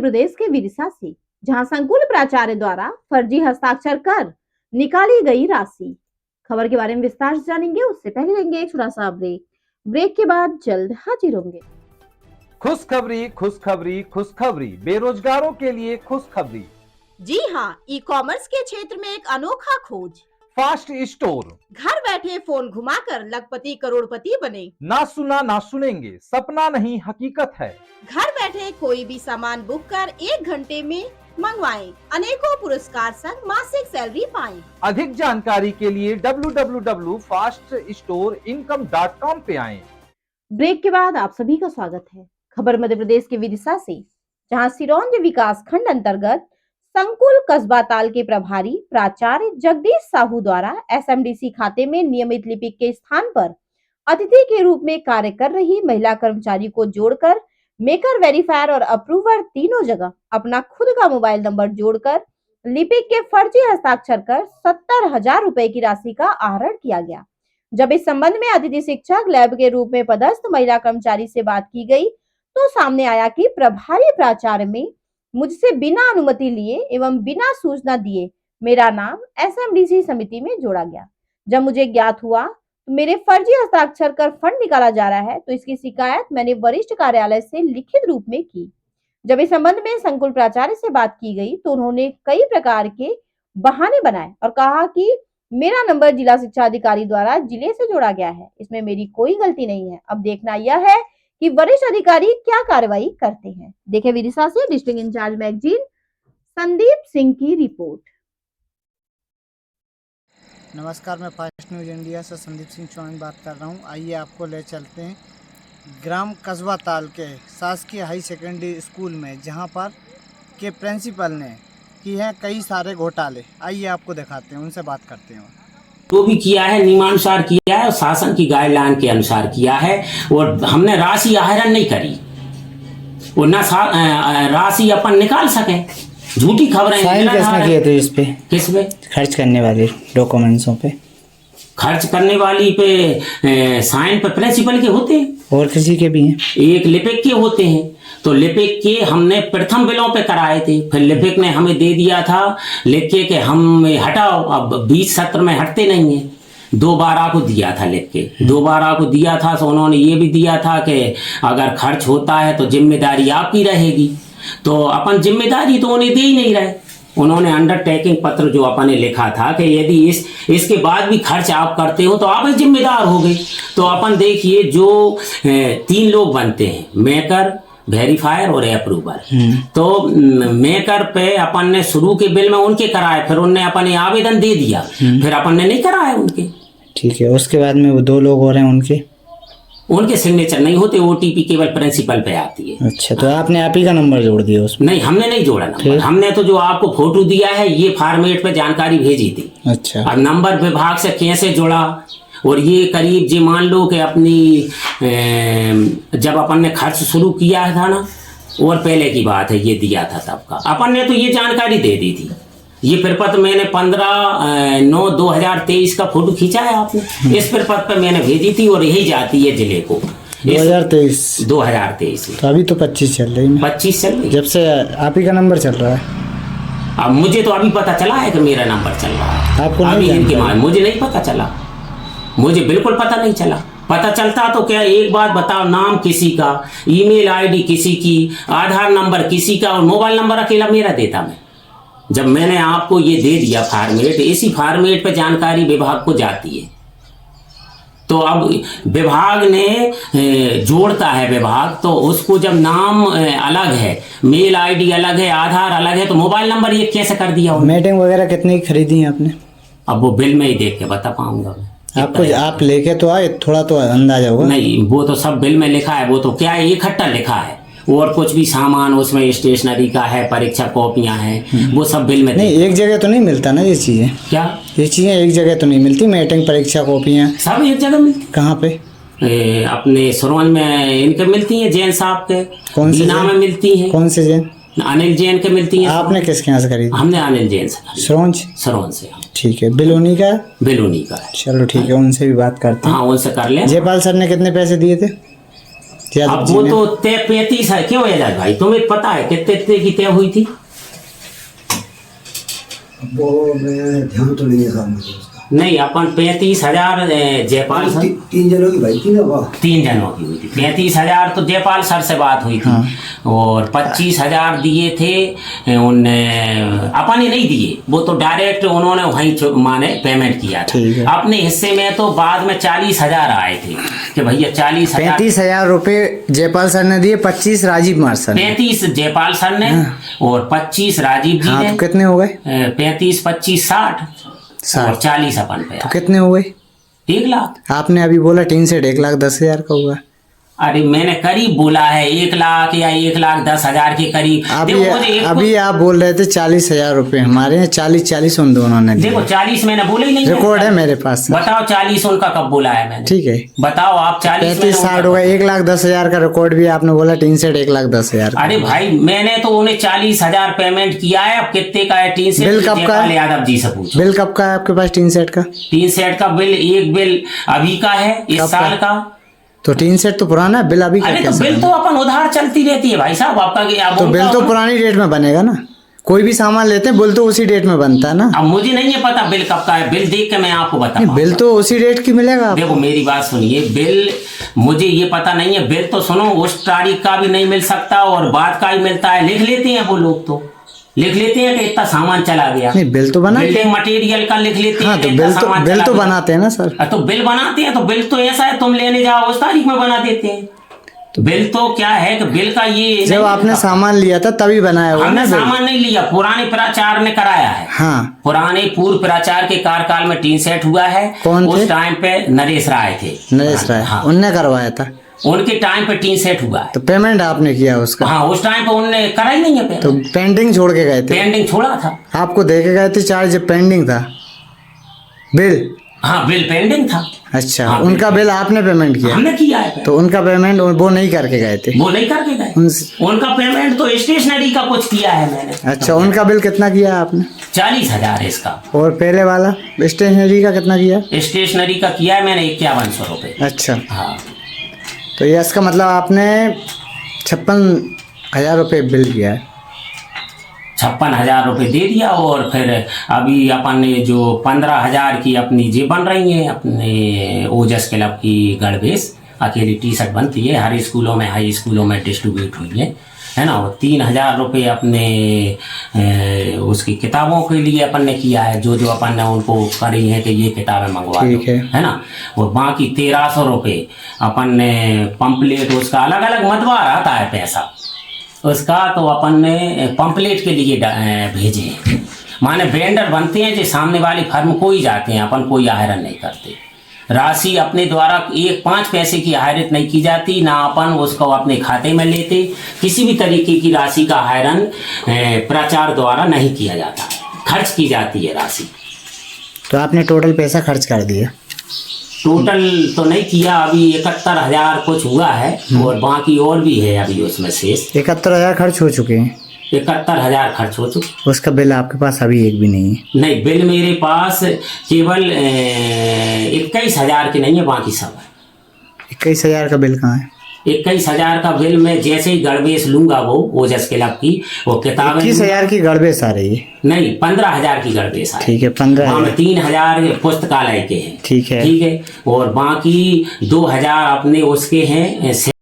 प्रदेश के विदिशा से, जहां संकुल प्राचार्य द्वारा फर्जी हस्ताक्षर कर निकाली गई राशि। खबर के बारे में विस्तार से जानेंगे, उससे पहले लेंगे एक छोटा सा ब्रेक के बाद जल्द हाजिर होंगे। खुशखबरी खुशखबरी खुशखबरी, बेरोजगारों के लिए खुशखबरी। जी हाँ, ई कॉमर्स के क्षेत्र में एक अनोखा खोज, फास्ट स्टोर। घर बैठे फोन घुमाकर लखपति करोड़पति बने। ना सुना ना सुनेंगे, सपना नहीं हकीकत है। घर बैठे कोई भी सामान बुक कर 1 घंटे में मंगवाएं, अनेकों पुरस्कार संग मासिक सैलरी पाएं। अधिक जानकारी के लिए www.faststoreincome.com पे आएं। ब्रेक के बाद आप सभी का स्वागत है। खबर मध्य प्रदेश के विदिशा से, जहां सिरोंज विकास खंड अंतर्गत संकुल कस्बा ताल के प्रभारी प्राचार्य जगदीश साहू द्वारा एसएमडीसी खाते में नियमित लिपिक के स्थान पर अतिथि के रूप में कार्य कर रही महिला कर्मचारी को जोड़कर मेकर, वेरीफायर और अप्रूवर तीनों जगह अपना खुद का मोबाइल नंबर जोड़कर लिपिक के फर्जी हस्ताक्षर कर 70,000 रुपए की राशि का आहरण किया गया। जब इस संबंध में अतिथि शिक्षक लैब के रूप में पदस्थ महिला कर्मचारी से बात की गई तो सामने आया कि प्रभारी प्राचार्य में मुझसे बिना अनुमति लिए एवं बिना सूचना दिए मेरा नाम एसएमडीसी समिति में जोड़ा गया। जब मुझे ज्ञात हुआ तो मेरे फर्जी हस्ताक्षर कर फंड निकाला जा रहा है, तो इसकी शिकायत मैंने वरिष्ठ कार्यालय से लिखित रूप में की। जब इस संबंध में संकुल प्राचार्य से बात की गई तो उन्होंने कई प्रकार के बहाने बनाए और कहा कि मेरा नंबर जिला शिक्षा अधिकारी द्वारा जिले से जोड़ा गया है, इसमें मेरी कोई गलती नहीं है। अब देखना यह है कि वरिष्ठ अधिकारी क्या कार्रवाई करते हैं। देखें विदिशा से district incharge magazine Sandeep Singh की रिपोर्ट। नमस्कार, मैं फास्ट न्यूज इंडिया से संदीप सिंह चौहान बात कर रहा हूं। आइए आपको ले चलते हैं ग्राम कस्बा ताल के शासकीय हाई सेकेंडरी स्कूल में, जहां पर के प्रिंसिपल ने की हैं कई सारे घोटाले। आइए आपको दिखाते हैं, उनसे बात करते हैं। जो भी किया है नियमानुसार किया है और शासन की गाइडलाइन के अनुसार किया है, और हमने राशि आहरण नहीं करी, वो न राशि अपन निकाल सके। झूठी खबरें साइन किसने किए थे? इस पे किस पे खर्च करने वाले डॉक्यूमेंट्सों पे खर्च करने वाली पे साइन पे प्रिंसिपल के होते हैं और किसी के भी हैं, एक लिपिक के होते हैं। तो लिपिक के हमने प्रथम बिलों पे कराए थे, फिर लिपिक ने हमें दे दिया था लिख के कि हम हटाओ, अब 20 सत्र में हटते नहीं है। 2/12 को दिया था लिख के, 2/12 को दिया था। तो उन्होंने ये भी दिया था कि अगर खर्च होता है तो जिम्मेदारी आपकी रहेगी। तो अपन जिम्मेदारी तो उन्हें दे ही नहीं रहे। उन्होंने अंडरटेकिंग पत्र जो अपन ने लिखा था कि यदि इसके बाद भी खर्च आप करते हो तो आप जिम्मेदार हो गए। तो अपन देखिए, जो 3 लोग बनते हैं, मेकर, वेरीफायर और अप्रूवर। तो मेकर पे अपन ने शुरू के बिल में उनके कराए, फिर उनने अपने आवेदन दे दिया, फिर अपन ने नहीं कराए उनके। ठीक है, उसके बाद में वो 2 लोग हो रहे हैं, उनके सिग्नेचर नहीं होते, ओटीपी केवल प्रिंसिपल पे आती है। अच्छा, तो आपने आप ही का नंबर जोड़ दिया उसमें? नहीं, हमने नहीं जोड़ा नंबर। हमने तो जो आपको फोटो दिया है ये फॉर्मेट पे जानकारी भेजी थी। अच्छा, अब नंबर विभाग से कैसे जुड़ा, और ये करीब जी मान लो कि अपनी जब अपन ने खर्च शुरू किया था ना, और पहले की बात है, ये दिया था तब का अपन ने तो ये जानकारी दे दी थी। ये प्रपत्र मैंने 15/9/2023 का फोटो खींचा है आपने, इस प्रपत्र पे मैंने भेजी थी और यही जाती है जिले को। 2023 तो अभी तो 25 चल रही है। 25 चल रही, जब से आप ही का नंबर चल रहा है। अब मुझे तो अभी पता चला है कि मेरा नंबर चल रहा है। आपको अभी इनके मुझे नहीं पता चला, मुझे बिल्कुल पता नहीं चला। पता चलता तो क्या, एक बात बताओ, नाम किसी का, ईमेल आईडी किसी की, आधार नंबर किसी का, और मोबाइल नंबर अकेला मेरा देता मैं। जब मैंने आपको ये दे दिया फॉर्मेट, इसी फॉर्मेट पे जानकारी विभाग को जाती है। तो अब विभाग ने जोड़ता है विभाग, तो उसको जब नाम अलग है, मेल आईडी अलग है, आधार अलग है, तो मोबाइल नंबर ये कैसे कर दिया? मीटिंग वगैरह कितनी खरीदी है आपने? अब वो बिल में ही देख के बता पाऊंगा मैं। आपको आप लेके तो आए, थोड़ा तो अंदाजा होगा। नहीं, वो तो सब बिल में लिखा है, वो तो क्या है, इकट्ठा लिखा है, और कुछ भी सामान उसमें स्टेशनरी का है, परीक्षा कॉपियां हैं, वो सब बिल में। नहीं, एक जगह तो नहीं मिलता ना ये चीजें? क्या ये चीजें एक जगह तो नहीं मिलती? मीटिंग, परीक्षा कॉपियां सब एक जगह मिलती। कहाँ पे? अपने सुरवन में इनके मिलती है, जैन साहब के। कौन से में मिलती है? कौन से जैन? अनिल जैन के मिलती है। आपने किसके यहाँ से खरीदी? हमने अनिल जैन से। सरवन से। ठीक है, बिल उन्हीं का? बिल उन्हीं का। चलो ठीक है, उनसे भी बात करते हैं। हाँ, उनसे कर ले। जयपाल सर ने कितने पैसे दिए थे? यादव अब जी वो ने? तो तय 35 है। क्यों एजाज भाई, तुम्हें पता है कितने की तय हुई थी? वो मैं ध्यान तो नहीं है साहब मुझे उसका। नहीं, अपन 35,000 जयपाल सर, 3 जनों की भाई थी ना वो। 3 जनों की हुई थी। 35,000 तो जयपाल सर से बात हुई थी। और 25,000 दिए थे उनने, अपन ही नहीं दिए, वो तो डायरेक्ट उन्होंने वहीं माने पेमेंट किया था। ठीक है। अपने हिस्से में तो बाद में 40,000 आए थे कि भैया 40,000। 35,000 रुपए जयपाल सर ने दिए, 25 राजीव कुमार सर ने। 35 जयपाल सर ने और 25 राजीव जी हाँ, ने। तो कितने हो गए? 35 25 60 और 40 अपन पे तो कितने हुए? 1 लाख। आपने अभी बोला टीन सेट 1,10,000 का हुआ। अरे मैंने करीब बोला है 1 लाख या 1,10,000 के करीब। अभी देखो मुझे अभी आप बोल रहे थे 40,000 रुपए हमारे हैं, 40 उन दोनों ने दिए। देखो 40 मैंने बोला ही नहीं। रिकॉर्ड है मेरे पास। बताओ 40 उनका कब बोला है मैंने? ठीक है, बताओ आप 40 35 60 होगा। 1,10,000 का रिकॉर्ड भी आपने बोला, टीन सेट 1,10,000। अरे भाई मैंने तो उन्हें 40,000 पेमेंट किया है। अब कितने का है टीन सेट? बिल कब का है? यादव जी से पूछो। बिल कब का है आपके पास टीन सेट का? टीन सेट का बिल, एक बिल अभी का है, इस कब साल का। तो टीन सेट तो पुराना है, बिल अभी का अरे तो कैसे बिल तो अपन उधार चलती रहती है भाई साहब आपका। अब तो उनका बिल तो उन- पुरानी डेट में बनेगा ना। कोई भी सामान लेते हैं बिल तो उसी डेट में बनता है ना। अब मुझे नहीं है पता बिल कब का है। बिल देख के मैं आपको नहीं, बताऊँ। बिल तो उसी डेट की मिलेगा आपको। देखो मेरी बात सुनिए, बिल मुझे ये पता नहीं है। बिल तो सुनो, उस तारीख का भी नहीं मिल सकता और बाद का ही मिलता है। लिख लेते हैं वो लोग, तो लिख लेते हैं कि इतना सामान चला गया। नहीं, बिल तो बनाते बिल्डिंग मटेरियल का लिख लेते हाँ, हैं तो कि इतना बिल तो सामान बिल चला तो गया। बनाते हैं ना सर। तो बिल बनाते हैं, तो बिल तो ऐसा है तुम लेने जाओ उस तारीख में बना देते हैं। तो बिल तो क्या है कि बिल का ये जब नहीं आपने है। सामान लिया था तभी बनाया हुआ हमने ना बिल। सामान नहीं लिया, पुराने प्राचार्य ने कराया है। हाँ, पुराने पूर्व प्राचार्य के कार्यकाल में टीन सेट हुआ है। कौन थे? उस टाइम पे नरेश राय थे। नरेश राय, हाँ, उनने करवाया था। उनके टाइम पे टीन सेट हुआ है। तो पेमेंट आपने किया उसका? हाँ, उस टाइम पे उनने करा ही नहीं है तो पेमेंट। पेंडिंग छोड़ के गए थे? पेंडिंग छोड़ा था। आपको दे के गए थे चार्ज जब पेंडिंग था बिल? हाँ, बिल पेंडिंग था। अच्छा, हाँ, उनका बिल आपने पेमेंट किया? हमने किया है पेमेंट। तो उनका पेमेंट वो नहीं करके गए थे? वो नहीं करके गए। उन- उनका पेमेंट तो स्टेशनरी का कुछ किया है मैंने। अच्छा, उनका बिल कितना किया आपने? 40,000 है इसका। और पहले वाला स्टेशनरी का कितना किया? स्टेशनरी का किया है मैंने 5100 रुपये। अच्छा, हाँ, तो ये इसका मतलब आपने 56,000 रुपये बिल किया है। 56,000 रुपये दे दिया। और फिर अभी अपन ने जो 15,000 की अपनी जे बन रही है अपने ओजस क्लब की गणवेश, अकेली टी शर्ट बनती है, हर स्कूलों में हाई स्कूलों में डिस्ट्रीब्यूट हुई है ना। और 3,000 रुपये अपने उसकी किताबों के लिए अपन ने किया है, जो जो अपन ने उनको करी है कि ये किताबें मंगवा दो, ठीक है ना। और बाकी 1,300 रुपये अपन ने पंपलेट, उसका अलग अलग मतवा रहता है पैसा उसका, तो अपन ने पंपलेट के लिए भेजे हैं। माने वेंडर बनते हैं जो सामने वाली फर्म को ही जाते हैं, अपन कोई आहरण नहीं करते। राशि अपने द्वारा 1 5 पैसे की आहरित नहीं की जाती, ना अपन उसको अपने खाते में लेते। किसी भी तरीके की राशि का आहरण प्राचार्य द्वारा नहीं किया जाता है, खर्च की जाती है राशि। तो आपने टोटल पैसा खर्च कर दिया? टोटल तो नहीं किया, अभी 71,000 कुछ हुआ है और बाकी और भी है अभी उसमें शेष। 71,000 खर्च हो चुके हैं? 71,000 खर्च हो चुके। उसका बिल आपके पास अभी एक भी नहीं है? नहीं, बिल मेरे पास केवल 21,000 के नहीं है, बाकी सब है। 21,000 का बिल कहाँ है? 21,000 का बिल मैं जैसे ही गणवेश लूंगा वो ओजस क्लब की, वो किताबें 21,000 की गड़बेश आ रही है? नहीं, 15,000 की गणवेश है। ठीक है, 15,000। 3,000 पुस्तकालय के हैं। ठीक है। ठीक है, और बाकी 2,000 अपने उसके हैं